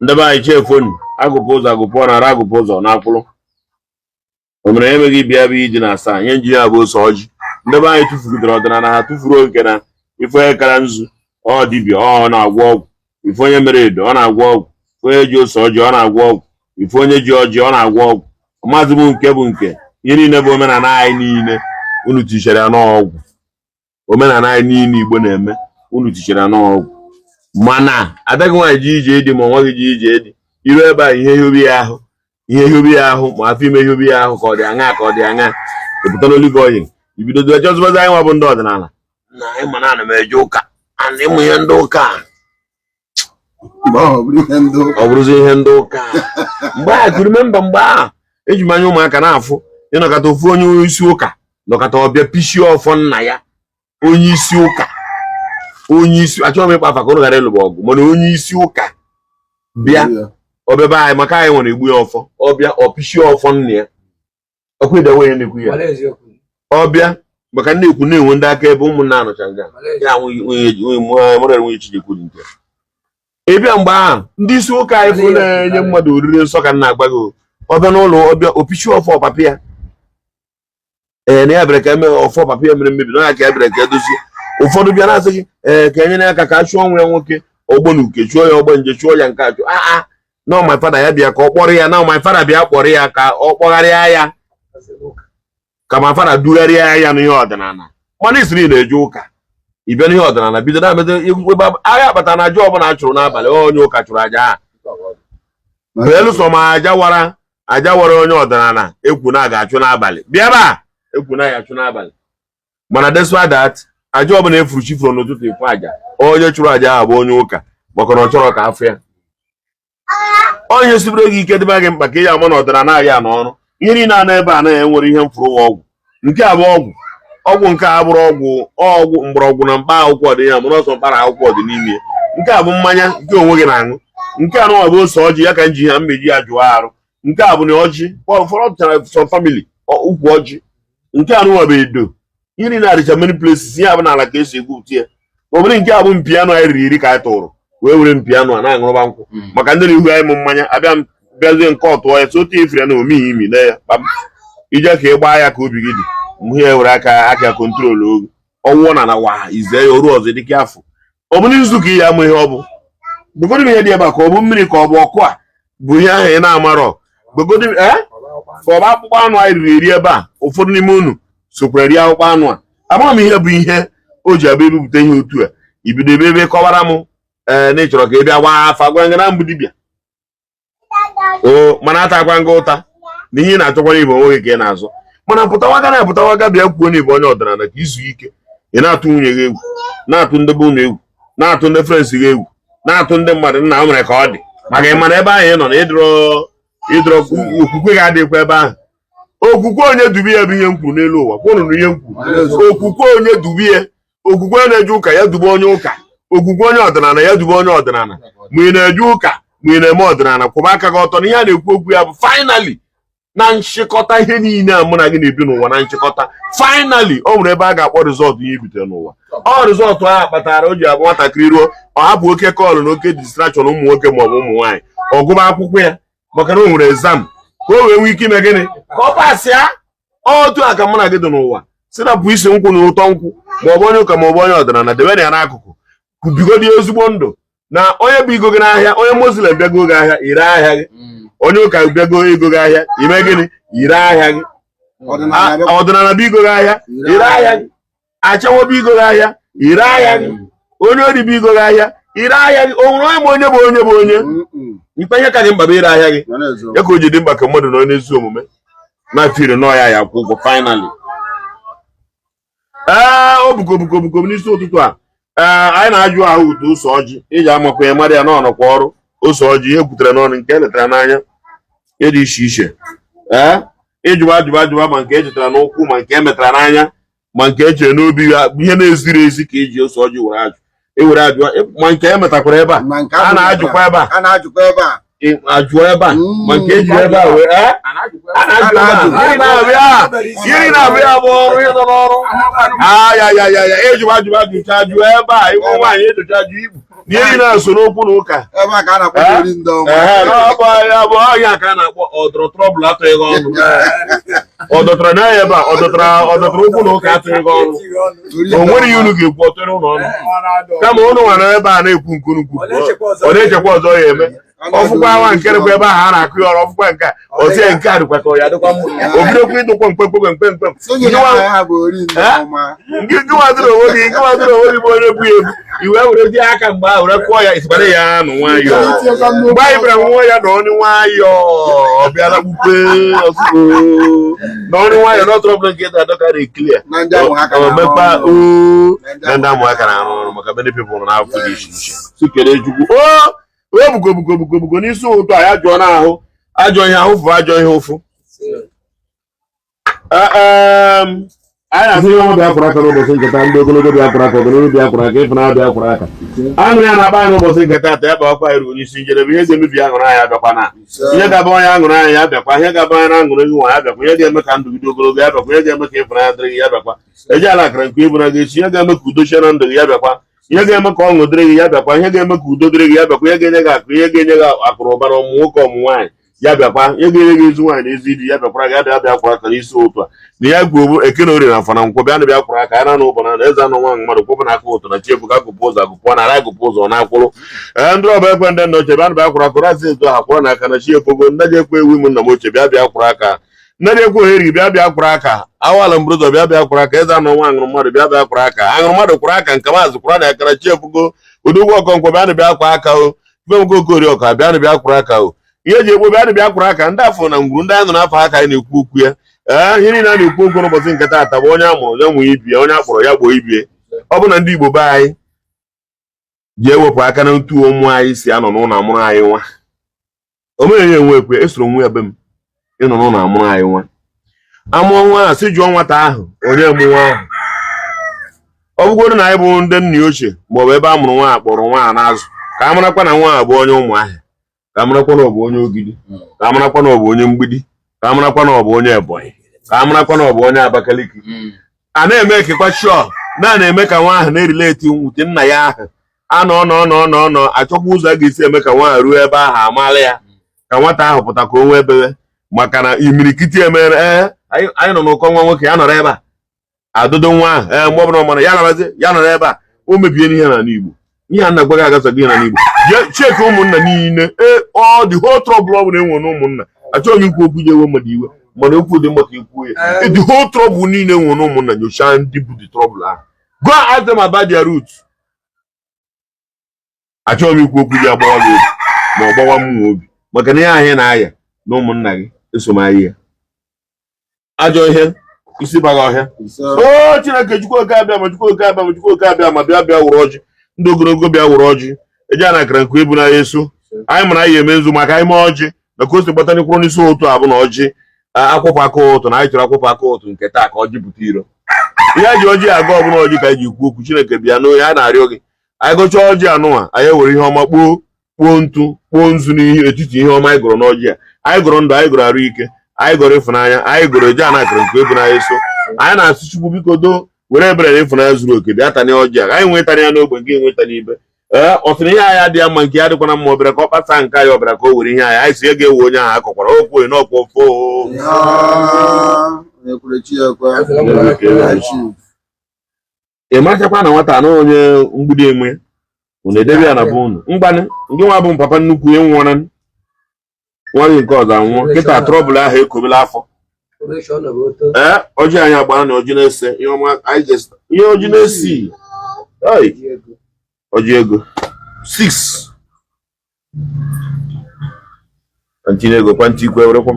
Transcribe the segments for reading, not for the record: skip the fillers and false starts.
ndebe anyị chefonu agụpụ ụzọ agụpụ ọ nara agụpụ ụzọ n'akwụlụ o mere emeghị bịa bụ iji na asaa nye nji ya bụ ose ọjị ndebe anyị tụfurudere ọdịnala ha tụfuru oge na ife onye kara nzu ọ dibịa ọ na-agwọ ọgwụ ife onye mere edo ọ na-agwọ ọgwụ ife onye ji ose ọjị ọ na-agwọ ọgwụ ife onye ji ọjị ọ na-agwọ ọgwụ mmadụ bụ nke bụ nke ihe niile bụ omenala anyị niile unu tichere ya n'ọgwụ omenala anyị niile Igbo na-eme unu tichere ya n'ọgwụ mana adaghị nwaanyị ji ije dị ma nwa gị ji ije dị iru ebe a ihe hiobi ya ahụ ma afọ ime hiobi ya ahụ ka ọ dị aṅa epụta n'olive oil ibido chọzụbazi anyị nwa bụ ndị ọdịnala na ịma na ana m eje ụka ana ịmụ ihe ndị ụka ọ bụrụzi ihe ndị ụka mgbe a kụrụ memba mgbe ahụ eji m anya ụmụaka na-afụ ịnọkọta ofu onye isi ụka nọkọta ọbịa pishie ọfọ nna ya onye isi ụka achọghị m ịkpa afa ka ụnụ ghara ịlụba ọgụ mana onye isi ụka bịa ọbịaba anyị maka anyị nwere egbu ya ọfọ ọbịa ọpishie ọfọ nna ya ọkwa idewe ya na-ekwu ya ọbịa maka na-ekwu na-enwe ndị aka ebe ụmụnna anọcha nga ya nwere Chijikwu dị nke ịbịa mgbe ahụ ndị isi ụka anyị fụ na-enye mmadụ oriri nsọ ka nna agba gị ọbịa n'ụlọ ọbịa opichi ọfọ ọpapị ya na ya bịara ka eme ọfọ ọpapị ya mere mmebi na ya ka ya bịara ka edozie ụfọdụ bịa na-asị gị ka enyere aka ka a chụọ nwa ya nwoke ọgbọ na uke chụọ ya ọgbọ nje chụọ ya nke achụ na my father ya bịa ka ọ kpọrọ ya na my father bịa kpọrọ ya ka ọ kpọgharịa ya ka my father dugharịa ya n'ihe ọdịnala mana isiri na-eje ụka ịbịa n'ihe ọdịnala bido na-emete agha akpata na aja ọbụla a chụrụ n'abalị onye ụka chụrụ aja ha belụsọ ma aja wara onye ọdịnala ekwu na ga-achụ n'abalị bịaba ekwu na ya achụ n'abalị mana despite that aja ọbụla efuru chifuru n'ụtụtụ efu aja onye chụrụ aja ahụ bụ onye ụka maka na ọ chọrọ ka afọ ya onye sibere gị ike dịba gị mkpa ka ị ya ama na ọdịnala ya n'ọrụ ihe niile a na-ebe a na-enwere ihe mfụrụ ọgwụ nke a bụ ọgwụ nke a bụrụ ọgwụ mgbọrọgwụ na mkpa akwụkwọ dị ya mana ọsọ mkpara akwụkwọ dị n'ime nke a bụ mmanya nke onwe gị na-aṅụ nke a nụnwa bụ ose ọjị ya ka nji ha mmeji ya jụọ arụ nke a bụ na ọjị ụfọdụ ọtụtara some family ukwu ọjị nke a nụnwa bụ edo ihe niile adịcha many places ihe a bụ n'ala ka esi egwu ụtụ ya ọ bụrụ nke a bụ mpianụ anyị riri iri ka anyị tụrụ wee were mpianụ a na-aṅụrụba nkwụ maka ndị na-ihu anyị mụ mmanya abịa m bịazie nke ọtụọ ya sote efere na omighi imi na ya kpam ije ka ị gbaa ya ka obi gị dị mgbe ya were aka kontrol oge ọnwụọ na wa ize ya oru ọzọ dịka afọ ọ bụ n'izu ka ihe amụ ihe ọ bụ begodim ihe dị ebe a ka ọ bụ mmiri ka ọ bụ ọkụ a bụ ihe ahụ ị na-amarọ begodim ka ọ bụ akpụkpọ anụ anyị riri eri ebe a ụfọdụ n'ime unu sokwara rie akpụkpọ anụ a amaghị m ihe bụ ihe o ji abịa ebupụta ihe otu a ibido ebe kọwara m na ị chọrọ ka ị bịa gbaa afa gwa nga na mbụ dibịa mana atakwa nga ụta na ihe ị na-achọkwara ibe onwe gị ka ị na-azụ mana pụtawaga bịa kwuo na ibe onye ọdịnala ka izu ike ị na-atụ nwunye gị egwu na-atụ ndị be unu egwu na-atụ ndị frensị gị egwu na-atụ ndị mmadụ nna o mere ka ọ dị maka ị mana ebe ahụ ị nọ na ịdọrọ okwukwe gị adịkwa ebe ahụ okwukwe onye dubi ya bụ ihe m kwuru n'elu ụwa kwụrụ ihe m kwuru okwukwe onye dubi ya okwukwe na-eje ụka ya dube onye ụka okwukwe onye ọdịnala ya dube onye ọdịnala ma ị na-eje ụka ma ị na-eme ọdịnala kwụba aka gị ọtọ na ihe a na-ekwu okwu ya bụ finally na nchịkọta ihe niile a mụ na gị na-ebi n'ụwa na nchịkọta finally o nwere ebe a ga-akpọ rizọtụ ihe ibitere n'ụwa ọ rizọtụ ahụ kpatara o ji abụ nwatakịrị ruo ọ hapụ oke kọọlụ na oke distraction ụmụ nwoke maọbụ ụmụ nwaanyị ọ gụba akwụkwọ ya maka na o nwere exam ka o wee nwee ike ime gịnị ka ọ pasịa otu a ka mụ na gị dị n'ụwa sirapụ isi nkwụ na ụtọ nkwụ maọbụ onye ụka maọbụ onye ọdịnala debe ya n'akụkụ kubigodi ezigbo ndụ na onye bụ igo gị n'ahịa onye Muslim bịago gị ahịa ire ahịa gị onye ụka bịago ego gị ahịa ime gịnị ire ahịa gị ọdịnala bụ igo gị ahịa ire ahịa gị achawo bụ igo gị ahịa ire ahịa gị onye ori bụ igo gị ahịa ire ahịa gị o nwere onye ma onye bụ onye ikpe ihe ka gị mkpa bụ ire ahịa gị ya ka o ji dị mkpa ka mmadụ na onye ezi omume na-afiri n'ọya ya kwụ ụgwọ finally o bukobukobukom n'isi ụtụtụ a anyị na-ajụ ahụ ụtụ ose ọjị iji amakwa ya mara ya n'ọnọkwa ọrụ ose ọjị ihe kwutere n'ọnụ nke eletara n'anya ihe dị iche iche ịjụba ma nke echetara n'ụkwụ ma nke emetara n'anya ma nke echere n'obi ya ihe na-eziri ezi ka eji ose ọjị ewere ajụ ma nke emetakwara ebe a na-ajụkwa ebe a ajụọ ebe a ma nke ejiri ebe a wee iri na-abịa bụ ọrụ ịnọ n'ọrụ ya ejụba ajụcha jụọ ebe a ịnwe nwaanyị edocha jụ igbu n'ihi na so n'okwu na ụka ya ka a na-akpọ ọdọrọ trọbụl atụghị ọnụ ọ dọtara na ya ebe a ọ dọtara okwu na ụka atụghị ọnụ o nwere ihe unu ga-ekwu ọtụrụ ụlọ ọnụ kama ụnụ nwere ebe a na-ekwu nke unu kwuru ọ na-echekwa ọzọ ya eme ọfụkwa nwa nke dịkwa ebe ahụ a na-akụ ya ọrụ ọfụkwa nke a ozie nke a dịkwa ka ọ ya dịkwa mma obidokwa ịdụkwa mkpemkpemkpemkpem gịwadịrị onwe gị bụ onye bu ya ebu iwe were dị aka mgbe ahụ were kụọ ya isikwara ya nụ nwayọọ mgbe anyị bịara nwa ya na ọnụ nwayọọ ọ bịara gbukpe na ọnụ nwayọọ na ọtụrụ ọbụla nke adọkara ekili ya omekpa na ndị amụaka na-arụ ọrụ maka many people nọ n'afọ dị iche iche sukere chukwu bugo n'isi ụtọ ya jụọ n'ahụ ajọ ihe ahụ fụ ajọ ihe ụfụ anyị na-asị ihe ọma bịakwara aka n'ụbọchị nketa ndị ogologo bịakwara aka ogologo bịakwara aka ịfụna bịakwara aka aṅụrị ya na-agba anyị n'ụbọchị nketa ata ya gbakwa anyị ruo n'isi njedebe ihe ga-emebi aṅụrụ anyị abịakwa na ihe ga-aba onye aṅụrụ anyị ya bịakwa ihe ga-aba anyị na aṅụrụ gị nwa ya bịakwa ihe ga-eme ka ndụ gị dị ogologo ya bịakwa ihe ga-eme ka ịfụna ya dịrị gị ya bịakwa eji ala akara nke ịbụra gị echi ihe ga-eme ka udo chie na ndụ gị ya bịakwa ihe ga-eme ka ọṅụ dịrị gị ya bịakwa ihe ga-eme ka udo dịrị gị ya bịakwa ihe ga-enye gị akụ ihe ga-enye gị akụrụba na ọmụ nwoke ọmụ nwaanyị ya bịakwa ihe ga-enye gị ezi nwaanyị na ezi di ya bịakwara gị abịa bịakwara aka n'isi ụtụ a na ya gbuo eke na orie na afọ na nkwọ bịa na bịakwara aka ya na na ụbọna na eze anụ nwa mmadụ kwụbụ na aka ụtụ na chiefu ka agụpụ ụzọ agụpụ na ara agụpụ ụzọ na akwụrụ ndị ọba ekwe ndị nna ochie bịa na bịakwara aka razi ezu aha kwụrụ na aka na chiefogo ndị ji ekwe ewu nna m ochie bịa bịakwara aka ndị na-ekwe ohere bịa bịakwara aka awala mbụrụzọ bịa bịakwara aka eze anụ nwa aṅụrụ mmadụ bịa bịakwara aka aṅụrụ mmadụ kwara aka nke maazị kwara na aka na chiefugo odogwu ọkọnkwọ bịa na bịakwa aka o femgo okori ọka bịa na bịakwara aka o ihe eji egbo bịa na bịakwara aka ndị afọ na ngwuru ndị anyị nọ n'afọ aka anyị na-ekwu okwu ya ihe niile a na-ekwu okwu n'ụbọchị nke taata bụ onye amụrụ ya nwee ibie onye akpọrọ ya gboo ibie ọ bụ na ndị Igbo be anyị ji ewepụ aka na ntu ụmụ anyị si anọ n'ụlọ amụrụ anyị nwa omenye enwe ekwe esoro nwe ya be m ịnọ n'ụlọ amụrụ anyị nwa amụọ nwa a sị jụọ nwata ahụ onye mụ nwa ahụ ọ bụgoro na anyị bụ ndị nna ochie maọbụ ebe a mụrụ nwa kpọrọ nwa a n'azụ ka a marakwa na nwa a bụ onye ụmụahịa ka a marakwa na ọ bụ onye Ogidi ka a marakwa na ọ bụ onye Mgbidi ka a marakwa na ọ bụ onye Ebonyi ka a marakwa na ọ bụ onye Abakaliki a na-eme ekekwa shọ na-eme ka nwa ahụ na-erileti nwute nna ya ahụ anọ achọkwa ụzọ a ga-esi eme ka nwa ahụ ruo ebe ahụ amaala ya ka nwata ahụ pụta ka o nwee ebebe maka na imirikiti emere anyị nọ n'ụkọ nwa nwoke ya nọrọ ebe a adụdo nwa ahụ mgbe ọbụla ọmara ya narazi ya nọrọ ebe a o mebie n'ihe n'ala Igbo ihe a na-agwa gị agasago ihe n'ala Igbo jee cheki ụmụnna niile ọ dị whole trouble ọ bụla enwe na ụmụnna achọghị m ikwu okwu ji ewe mmadụ iwe mana okwu dị maka ikwu ya the whole trouble niile enwe na ụmụnna nyochaa ndị bụ the trouble ahụ go ask them about their roots achọghị m ikwu okwu ji agbawa gị obi ma ọ gbawa mmụọ obi maka na ihe ahụ na-aya na ụmụnna gị esomahị ya ajọ ihe isi baga ọhịa o Chineke Chukwuoke abịa ma Chukwuoke abịa ma Chukwuoke abịa ma bịa wụrụ ọjị ndị ogologo bịa wụrụ ọjị eji ana akara nke ebu na ya eso anyị mara anyị eme nzu maka anyị mee ọjị na ka o si gbata n'kwụrụ n'isi ụtụ abụ na ọjị akwụkwọ aka ụtụ na anyị chọrọ akwụkwọ aka ụtụ nke taa ka ọjị pụta iro ihe ji ọjị aga ọbụla ọjị ka anyị ji kwu okwu Chineke bịa n'ohe a na-arịọ gị anyị gụchaa ọjị anụnwa anyị ewere ihe ọma kpuo ntụ kpuo nzu n'ihe etiti ihe ọma anyị gụrụ n'ọjị a anyị gụrụ ndụ anyị gụrụ arụ ike anyị gụrụ ịfụnanya anyị gụrụ eji ana akara nke ebu na ya eso anyị na-asụ Chukwu biko doo were ebere na ịfụnanya zuru oke bịa tanye ọjị a anyị nwetara ya n'ogbe nke enweta n'ibe ọsịna ihe anyị adịghị mma nke ya dịkwana mma ọbịara ka ọ kpasa nke anyị ọbịara ka o were ihe anyị si ga-ewe onye ahụ akọkwara okwu n'ọkwa ofo ị machakwa na nwata na onye Mgbidi enwe unu edebe ya na bụ unu mgbanị ndị nwa bụ papa nnukwu ya nwụọra nwa gị nke ọzọ anwụọ kịta trọbụl ahụ ekobela afọ ọjị anyị agbara na ọjị na-ese ihe ọma ihe ọjị na-esi ọjị ego 6 kantin ego kwanti ikwe werekwa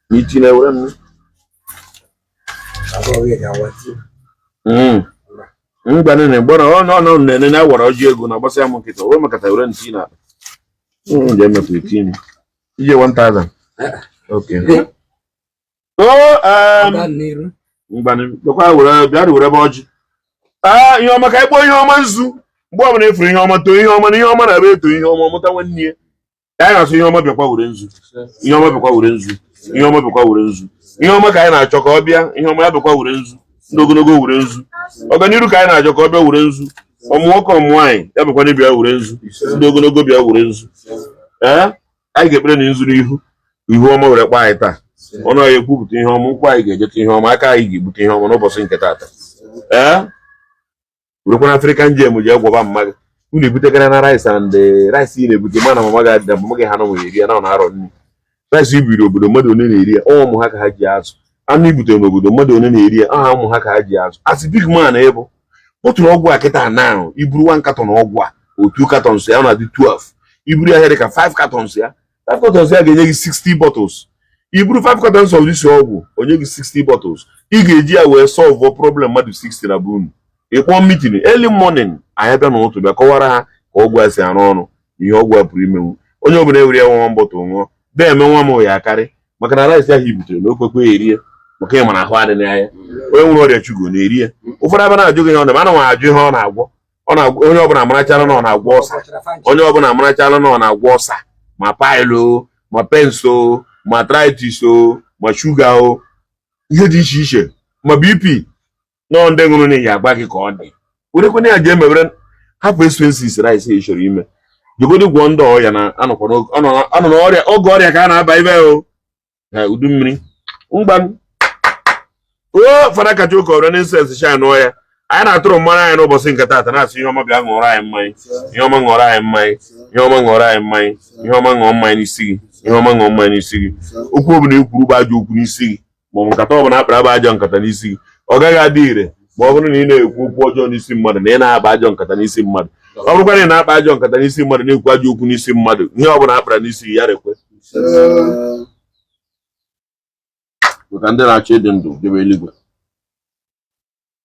n'itinye were mgbanị na gbara ọ nene na awara ọjị ego na gbasa ya m nkịta o makata were ntị na je mepe tin ije 1000 okay mgbanị dokwa were bịa were ebe ọjị ihe ọma ka ikpo ihe ọma nzu mgbe ọbụla efuru ihe ọma too ihe ọma na ihe ọma na-ebe eto ihe ọma mụta nwanne ya anyị na-asụ ihe ọma bịakwa were nzu ihe ọma bịakwa were nzu ihe ọma bịakwa were nzu ihe ọma ka anyị na-achọ ka ọ bịa ihe ọma ya bịakwa were nzu ndị ogologo were nzu ọganiru ka anyị na-achọ ka ọ bịa were nzu ọmụnwoke ọmụnwaanyị ya bụkwa na bịa were nzu ndị ogologo bịa were nzu anyị ga-ekpere na nzu n'ihu ihu ọma were kpaa anyị taa ọnụ anyị ekwupụta ihe ọma ụkwụ anyị ga-ejeta ihe ọma aka anyị ga-ebute ihe ọma n'ụbọchị nke taata werekwana African Gem ji agwọba mma gị unu ebutegara na rice and rice ị na-ebute mana mama gị adịda mama gị ha na nwere eri ya na ọ na-arọ nri rice ibiri obodo mmadụ one na-eri ya ụmụ ha ka ha ji azụ anụ ibutere n'obodo mmadụ one na-eri ya aha ụmụ ha ka ha ji azụ asị big man ịbụ bọtụrụ ọgwụ a kịta na iburu 1 carton ọgwụ a otu cartons ya na-adị 12 iburu ya dị ka 5 cartons ya 5 cartons ya ga-enye gị 60 bottles iburu 5 cartons of this ọgwụ onye gị 60 bottles ị ga-eji ya wee solve problem mmadụ 60 na bunu ịkpọ meeting early morning anyị bịa n'ụtụ bịa kọwara ha ka ọgwụ a si arụ ọrụ ihe ọgwụ a pụrụ imenwu onye ọbụla ewere ya nwa bọtụ ṅụọ bịa eme nwa m ya akarị maka na rice ahụ i butere na okwekwe eri ya maka ịma na ahụ adị n'anya onye nwere ọrịa chugo na-eri ya ụfọdụ abịa na-ajụ gị ihe ọ na-eme ana m ajụ ihe ọ na-agwọ onye ọbụla amarachala na ọ na-agwọ ọsa onye ọbụla amarachala na ọ na-agwọ ọsa ma paịlụ ma penso ma arthritis ma shuga ihe dị iche iche ma BP nọ ndị ṅụrụ n'ihi agba gị ka ọ dị werekwana ya jee mebere hapụ expenses rice ị chọrọ ime jogodo gwọ ndị ọya na anọ n'ọrịa oge ọrịa ka a na-aba ibe udu mmiri mgbanụ fada kacha ụka ọrịa na-esens sha nụọ ya anyị na-atụrụ mmanụ anyị n'ụbọchị nke taata na-asị ihe ọma bịa ṅụọrọ anyị mmanya ihe ọma ṅụọrọ anyị mmanya ihe ọma ṅụọrọ anyị mmanya ihe ọma ṅụọ mmanya n'isi gị ihe ọma ṅụọ mmanya n'isi gị okwu ọbụla ekwuru bụ ajọ okwu n'isi gị maọbụ nkata ọbụla akpara bụ ajọ nkata n'isi gị ọ gaghị adị ire ma ọ bụrụ na ị na-ekwu okwu ọjọọ n'isi mmadụ na ị na-akpa ajọ nkata n'isi mmadụ ọ bụrụkwa na ị na-akpa ajọ nkata n'isi mmadụ na-ekwu ajọ okwu n'isi mmadụ ihe ọbụla akpara n'isi gị ya rekwe maka ndị na-achọ ịdị ndụ debe eluigwe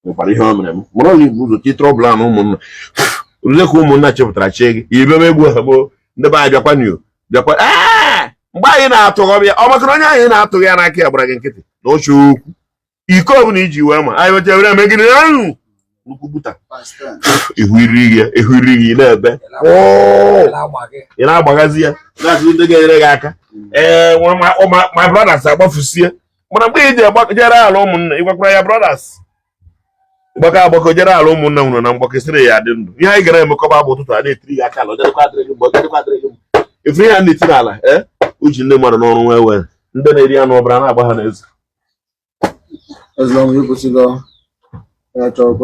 nwekwara ihe ọ mere m mụrụ ọla igbo ụzọ chịtara ọbụla na ụmụnna ole ka ụmụnna chepụtara chie gị ibe m egbu ha gboo ndị be anyị bịakwa mgbe anyị na-atụghọbịa ya ọ makara onye anyị na-atụghị ya n'aka ya gbara gị nkịtị na oche okwu iko ọbụla iji wee ma anyị wechara megide ahụ nnukwu buta ihu iri gị na-ebe ị na-agbaghazi ya na-atụ ndị ga-enyere gị aka my brothers agbafusie mana mgbe iji jere ala ụmụnna ịgwakwara ya brothers agbakọ jere ala ụmụnna nwụrụ na mgbakọsịrị ya dị ndụ ihe anyị gara emekọba bụ ụtụtụ a na-etiri gị aka ala efu ihe a na-etiri ala uji ndị mmadụ n'ọrụ wee wee ndị na-eri anụ ọbara na-agba ha n'ezi As long as you put it on, that's all.